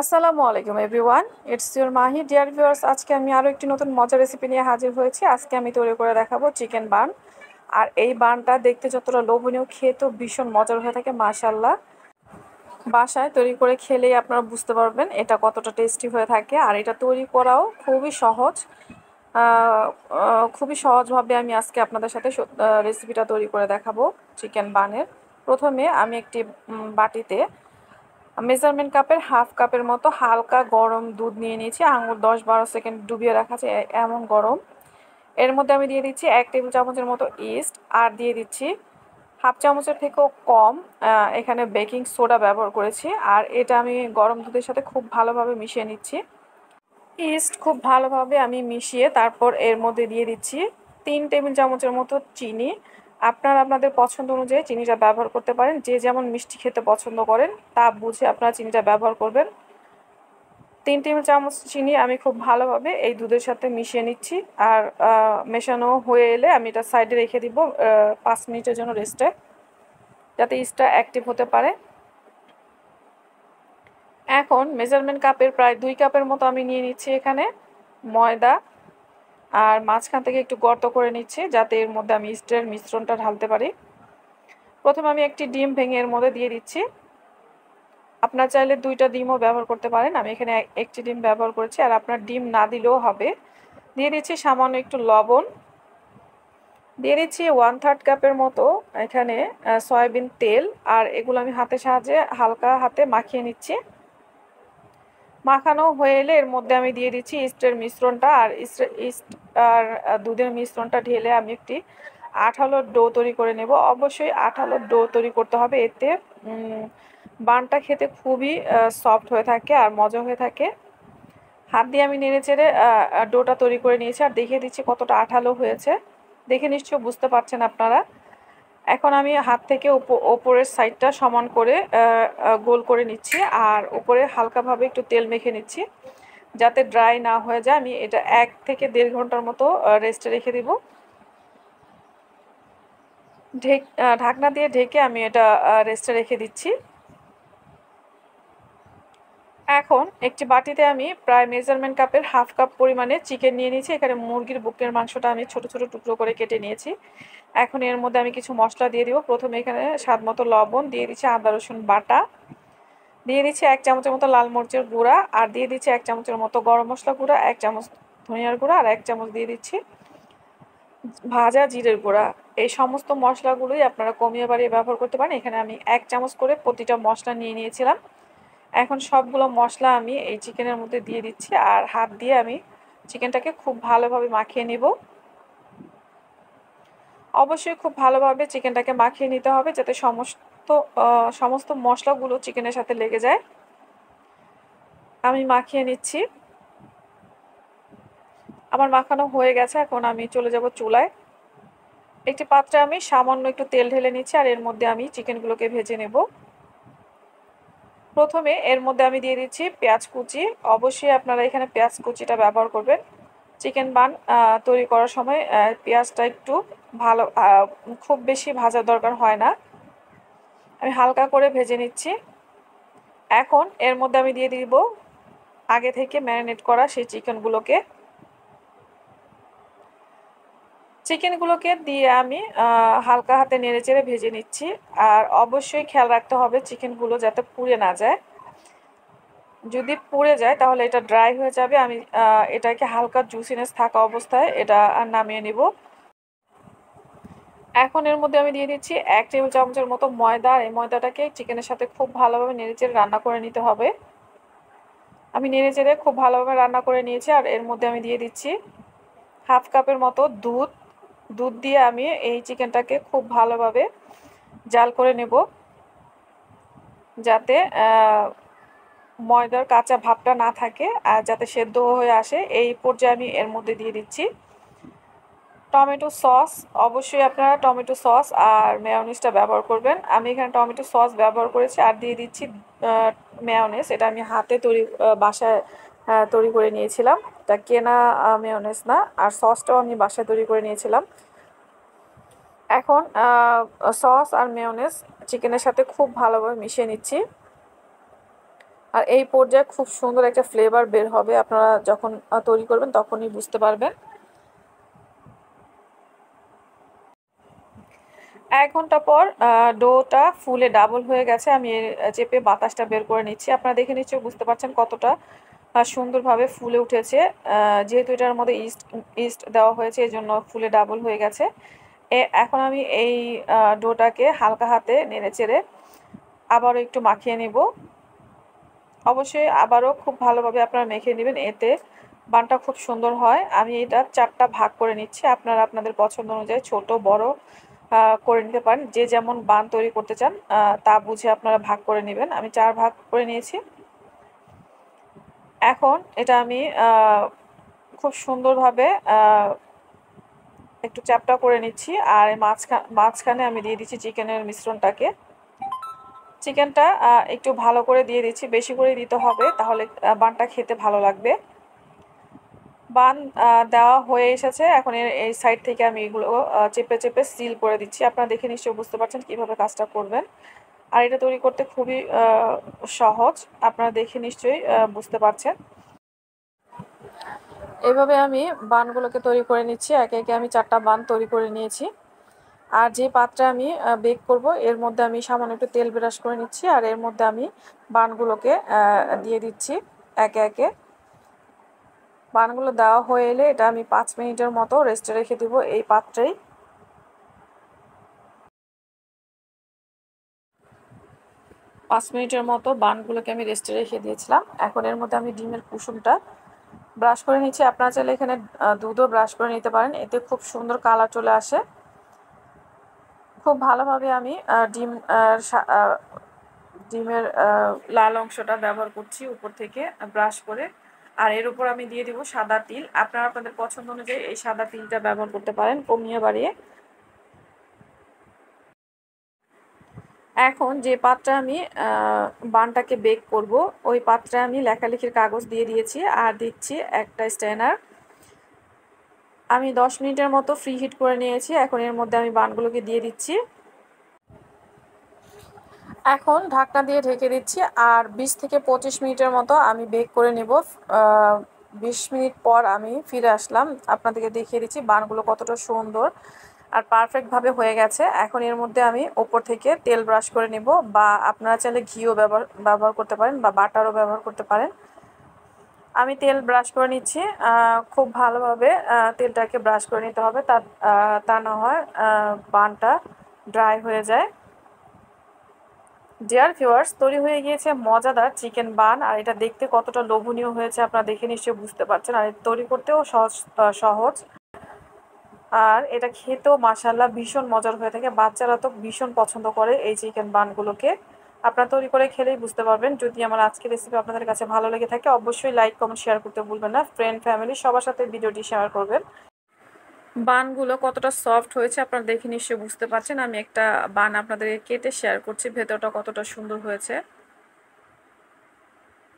আসসালামু আলাইকুম everyone, it's your Mahi. Dear viewers, আজকে আমি আরও একটি নতুন মজার রেসিপি নিয়ে হাজির হয়েছি। আজকে আমি তৈরি করে দেখাবো চিকেন বান। আর এই বানটা দেখতে যতটা লোভনীয়, খেতেও ভীষণ মজার হয়ে থাকে মাশাল্লাহ। বাসায় তৈরি করে খেলেই আপনারা বুঝতে পারবেন এটা কতটা টেস্টি হয়ে থাকে। আর এটা তৈরি করাও খুবই সহজ। খুবই সহজভাবে আমি আজকে আপনাদের সাথে রেসিপিটা তৈরি করে দেখাবো চিকেন বানের। প্রথমে আমি একটি বাটিতে মেজারমেন্ট কাপের হাফ কাপের মতো হালকা গরম দুধ নিয়ে নিয়েছি। আঙুর 10-12 সেকেন্ড ডুবিয়ে রাখা আছে এমন গরম। এর মধ্যে আমি দিয়ে দিচ্ছি 1 টেবিল চামচের মতো ইস্ট, আর দিয়ে দিচ্ছি হাফ চামচের থেকেও কম এখানে বেকিং সোডা ব্যবহার করেছি। আর এটা আমি গরম দুধের সাথে খুব ভালোভাবে মিশিয়ে নিচ্ছি। ইস্ট খুব ভালোভাবে আমি মিশিয়ে তারপর এর মধ্যে দিয়ে দিচ্ছি 3 টেবিল চামচের মতো চিনি। আপনারা আপনাদের পছন্দ অনুযায়ী চিনিটা ব্যবহার করতে পারেন। যে যেমন মিষ্টি খেতে পছন্দ করেন তা বুঝে আপনারা চিনিটা ব্যবহার করবেন। 3 টেবিল চামচ চিনি আমি খুব ভালোভাবে এই দুধের সাথে মিশিয়ে নিচ্ছি। আর মেশানো হয়ে এলে আমি এটা সাইডে রেখে দিব 5 মিনিটের জন্য রেস্টে, যাতে ইস্টটা অ্যাক্টিভ হতে পারে। এখন মেজারমেন্ট কাপের প্রায় 2 কাপের মতো আমি নিয়ে নিচ্ছি এখানে ময়দা। আর মাঝখান থেকে একটু গর্ত করে নিচ্ছি যাতে এর মধ্যে আমি ইস্টের মিশ্রণটা ঢালতে পারি। প্রথমে আমি একটি ডিম ভেঙে এর মধ্যে দিয়ে দিচ্ছি। আপনার চাইলে 2টা ডিমও ব্যবহার করতে পারেন, আমি এখানে একটি ডিম ব্যবহার করেছি। আর আপনার ডিম না দিলেও হবে। দিয়ে দিচ্ছি সামান্য একটু লবণ, দিয়ে দিচ্ছি 1/3 কাপের মতো এখানে সয়াবিন তেল। আর এগুলো আমি হাতের সাহায্যে হালকা হাতে মাখিয়ে নিচ্ছি। মাখানো হয়ে এলে এর মধ্যে আমি দিয়ে দিচ্ছি ইস্টের মিশ্রণটা। আর ইস্ট আর দুধের মিশ্রণটা ঢেলে আমি একটি আঠালো ডো তৈরি করে নেব। অবশ্যই আঠালো ডো তৈরি করতে হবে, এতে বানটা খেতে খুবই সফট হয়ে থাকে আর মজা হয়ে থাকে। হাত দিয়ে আমি নেড়ে চেড়ে ডোটা তৈরি করে নিয়েছি আর দেখিয়ে দিচ্ছি কতটা আঠালো হয়েছে। দেখে নিশ্চয়ই বুঝতে পারছেন আপনারা। এখন আমি হাত থেকে ওপরের সাইডটা সমান করে গোল করে নিচ্ছি আর উপরে হালকাভাবে একটু তেল মেখে নিচ্ছি যাতে ড্রাই না হয়ে যায়। আমি এটা 1 থেকে 1.5 ঘন্টার মতো রেস্টে রেখে দিব। ঢাকনা দিয়ে ঢেকে আমি এটা রেস্টে রেখে দিচ্ছি। এখন একটি বাটিতে আমি প্রায় মেজারমেন্ট কাপের হাফ কাপ পরিমাণে চিকেন নিয়ে নিয়েছি। এখানে মুরগির বুকের মাংসটা আমি ছোট ছোট টুকরো করে কেটে নিয়েছি। এখন এর মধ্যে আমি কিছু মশলা দিয়ে দিব। প্রথমে এখানে স্বাদ মতো লবণ দিয়ে দিচ্ছি, আদা রসুন বাটা দিয়ে দিচ্ছি, 1 চামচের মতো লাল মরিচের গুঁড়া, আর দিয়ে দিচ্ছি 1 চামচের মতো গরম মশলা গুঁড়া, 1 চামচ ধনিয়ার গুঁড়া, আর 1 চামচ দিয়ে দিচ্ছি ভাজা জিরের গুঁড়া। এই সমস্ত মশলাগুলোই আপনারা কমিয়ে বাড়িয়ে ব্যবহার করতে পারেন। এখানে আমি 1 চামচ করে প্রতিটা মশলা নিয়ে নিয়েছিলাম। এখন সবগুলো মশলা আমি এই চিকেনের মধ্যে দিয়ে দিচ্ছি আর হাত দিয়ে আমি চিকেনটাকে খুব ভালোভাবে মাখিয়ে নিব। অবশ্যই খুব ভালোভাবে চিকেনটাকে মাখিয়ে নিতে হবে যাতে সমস্ত মশলাগুলো চিকেনের সাথে লেগে যায়। আমি মাখিয়ে নিচ্ছি। আমার মাখানো হয়ে গেছে। এখন আমি চলে যাব চুলায়। একটি পাত্রে আমি সামান্য একটু তেল ঢেলে নিচ্ছি আর এর মধ্যে আমি চিকেনগুলোকে ভেজে নেব। প্রথমে এর মধ্যে আমি দিয়ে দিচ্ছি পেঁয়াজ কুচি। অবশ্যই আপনারা এখানে পেঁয়াজ কুচিটা ব্যবহার করবেন। চিকেন বান তৈরি করার সময় পেঁয়াজটা একটু ভালো, খুব বেশি ভাজার দরকার হয় না। আমি হালকা করে ভেজে নিচ্ছি। এখন এর মধ্যে আমি দিয়ে দিব আগে থেকে ম্যারিনেট করা সেই চিকেনগুলোকে দিয়ে আমি হালকা হাতে নেড়ে চেড়ে ভেজে নিচ্ছি। আর অবশ্যই খেয়াল রাখতে হবে চিকেনগুলো যাতে পুড়ে না যায়। যদি পুড়ে যায় তাহলে এটা ড্রাই হয়ে যাবে। আমি এটাকে হালকা জুসিনেস থাকা অবস্থায় এটা নামিয়ে নিব। এখন এর মধ্যে আমি দিয়ে দিচ্ছি 1 টেবিল চামচের মতো ময়দা। আর এই ময়দাটাকে চিকেনের সাথে খুব ভালোভাবে নেড়েচেড়ে রান্না করে নিতে হবে। আমি নেড়েচেড়ে খুব ভালোভাবে রান্না করে নিয়েছি। আর এর মধ্যে আমি দিয়ে দিচ্ছি হাফ কাপের মতো দুধ। দুধ দিয়ে আমি এই চিকেনটাকে খুব ভালোভাবে জাল করে নেব যাতে ময়দার কাঁচা ভাবটা না থাকে আর যাতে সেদ্ধ হয়ে আসে। এই পর্যায়ে আমি এর মধ্যে দিয়ে দিচ্ছি টমেটো সস। অবশ্যই আপনারা টমেটো সস আর মেয়োনিজটা ব্যবহার করবেন। আমি এখানে টমেটো সস ব্যবহার করেছি আর দিয়ে দিচ্ছি মেয়োনিজ। এটা আমি হাতে বাসায় তৈরি করে নিয়েছিলাম। এটা কেনা মেয়োনিজ না। আর সসটাও আমি বাসায় তৈরি করে নিয়েছিলাম। এখন সস আর মেয়োনিজ চিকেনের সাথে খুব ভালোভাবে মিশিয়ে নিচ্ছি। আর এই পর্যায়ে খুব সুন্দর একটা ফ্লেভার বের হবে, আপনারা যখন তৈরি করবেন তখনই বুঝতে পারবেন। 1 ঘন্টা পর ডোটা ফুলে ডাবল হয়ে গেছে। আমি চেপে বাতাসটা বের করে নিচ্ছি। আপনারা দেখে নিশ্চয়ই বুঝতে পারছেন কতটা সুন্দরভাবে ফুলে উঠেছে। যেহেতু এটার মধ্যে ইস্ট দেওয়া হয়েছে, এজন্য ফুলে ডাবল হয়ে গেছে। এখন আমি এই ডোটাকে হালকা হাতে নেড়েচেড়ে আবারও একটু মাখিয়ে নিব। অবশ্যই আবারও খুব ভালোভাবে আপনারা মেখে নেবেন, এতে বানটা খুব সুন্দর হয়। আমি এটা 4টা ভাগ করে নিচ্ছি। আপনারা আপনাদের পছন্দ অনুযায়ী ছোট বড় করে নিতে পারেন। যে যেমন বান তৈরি করতে চান তা বুঝে আপনারা ভাগ করে নেবেন। আমি 4 ভাগ করে নিয়েছি। এখন এটা আমি খুব সুন্দরভাবে একটু চ্যাপ্টা করে নিচ্ছি। আর মাঝখানে আমি দিয়ে দিচ্ছি চিকেনের মিশ্রণটাকে। চিকেনটা একটু ভালো করে দিয়ে দিচ্ছি, বেশি করে দিতে হবে, তাহলে বানটা খেতে ভালো লাগবে। বান দেওয়া হয়ে এসেছে। এখন এই সাইড থেকে আমি এগুলো চেপে চেপে সিল করে দিচ্ছি। আপনারা দেখে নিশ্চয়ই বুঝতে পারছেন কীভাবে কাজটা করবেন। আর এটা তৈরি করতে খুবই সহজ, আপনারা দেখে নিশ্চয়ই বুঝতে পারছেন। এভাবে আমি বানগুলোকে তৈরি করে নিচ্ছি। একে একে আমি 4টা বান তৈরি করে নিয়েছি। আর যে পাত্রে আমি বেক করব, এর মধ্যে আমি সামান্য একটু তেল ব্রাশ করে নিচ্ছি। আর এর মধ্যে আমি বানগুলোকে দিয়ে দিচ্ছি একে একে। বানগুলো দেওয়া হয়ে এলে এটা আমি 5 মিনিটের মতো রেস্টে রেখে দিব এই পাত্রেই। 5 মিনিটের মতো বানগুলোকে আমি রেস্টে রেখে দিয়েছিলাম। এখন এর মধ্যে আমি ডিমের কুসুমটা ব্রাশ করে নিচ্ছি। আপনারা চাইলে এখানে দুধও ব্রাশ করে নিতে পারেন, এতে খুব সুন্দর কালার চলে আসে। খুব ভালোভাবে আমি ডিমের লাল অংশটা ব্যবহার করছি উপর থেকে ব্রাশ করে। আর এর উপর আমি দিয়ে দিব সাদা তিল। আপনারা আপনাদের পছন্দ অনুযায়ী এই সাদা তিলটা ব্যবহার করতে পারেন, কমিয়ে বাড়িয়ে। এখন যে পাত্রে আমি বানটাকে বেক করব, ওই পাত্রে আমি লেখালেখির কাগজ দিয়ে দিয়েছি আর দিচ্ছি একটা স্ট্যানার। আমি 10 মিনিটের মতো ফ্রি হিট করে নিয়েছি। এখন এর মধ্যে আমি বানগুলোকে দিয়ে দিচ্ছি। এখন ঢাকনা দিয়ে ঢেকে দিচ্ছি আর 20 থেকে 25 মিনিটের মতো আমি বেক করে নেব। 20 মিনিট পর আমি ফিরে আসলাম, আপনাদেরকে দেখিয়ে দিচ্ছি বানগুলো কতটা সুন্দর আর পারফেক্টভাবে হয়ে গেছে। এখন এর মধ্যে আমি ওপর থেকে তেল ব্রাশ করে নেব, বা আপনারা চাইলে ঘিও ব্যবহার করতে পারেন বা বাটারও ব্যবহার করতে পারেন। আমি তেল ব্রাশ করে নিচ্ছি। খুব ভালোভাবে তেলটাকে ব্রাশ করে নিতে হবে, তা না হয় বানটা ড্রাই হয়ে যায়। ডিয়ার ভিউয়ার্স, তৈরি হয়ে গিয়েছে মজাদার চিকেন বান। আর এটা দেখতে কতটা লোভনীয় হয়েছে আপনারা দেখে নিশ্চয়ই বুঝতে পারছেন। আর তৈরি করতেও সহজ। আর এটা খেতেও মাশাআল্লাহ ভীষণ মজার হয়ে থাকে। বাচ্চারা তো ভীষণ পছন্দ করে এই চিকেন বানগুলোকে। আপনারা তৈরি করে খেলেই বুঝতে পারবেন। যদি আমার আজকের রেসিপি আপনাদের কাছে ভালো লেগে থাকে, অবশ্যই লাইক কমেন্ট শেয়ার করতে ভুলবেন না। ফ্রেন্ড ফ্যামিলি সবার সাথে ভিডিওটি শেয়ার করবেন। বানগুলো কতটা সফট হয়েছে আপনারা দেখে নিশ্চয়ই বুঝতে পারছেন। আমি একটা বান আপনাদেরকে কেটে শেয়ার করছি, ভেতরটা কতটা সুন্দর হয়েছে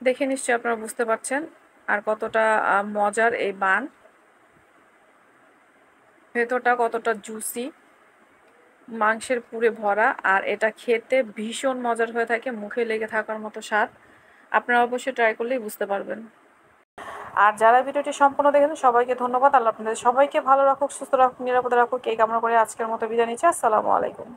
দেখে নিশ্চয়ই আপনারা বুঝতে পারছেন। আর কতটা মজার এই বান, ভেতরটা কতটা জুসি, মাংসের পুরে ভরা। আর এটা খেতে ভীষণ মজার হয়ে থাকে, মুখে লেগে থাকার মতো স্বাদ। আপনারা অবশ্যই ট্রাই করলেই বুঝতে পারবেন। আর যারা ভিডিওটি সম্পূর্ণ দেখেছেন সবাইকে ধন্যবাদ। আল্লাহ আপনাদের সবাইকে ভালো রাখুক, সুস্থ রাখুক, নিরাপদে রাখুক এই কামনা করে আজকের মতো বিদায় নিচ্ছি। আসসালামু আলাইকুম।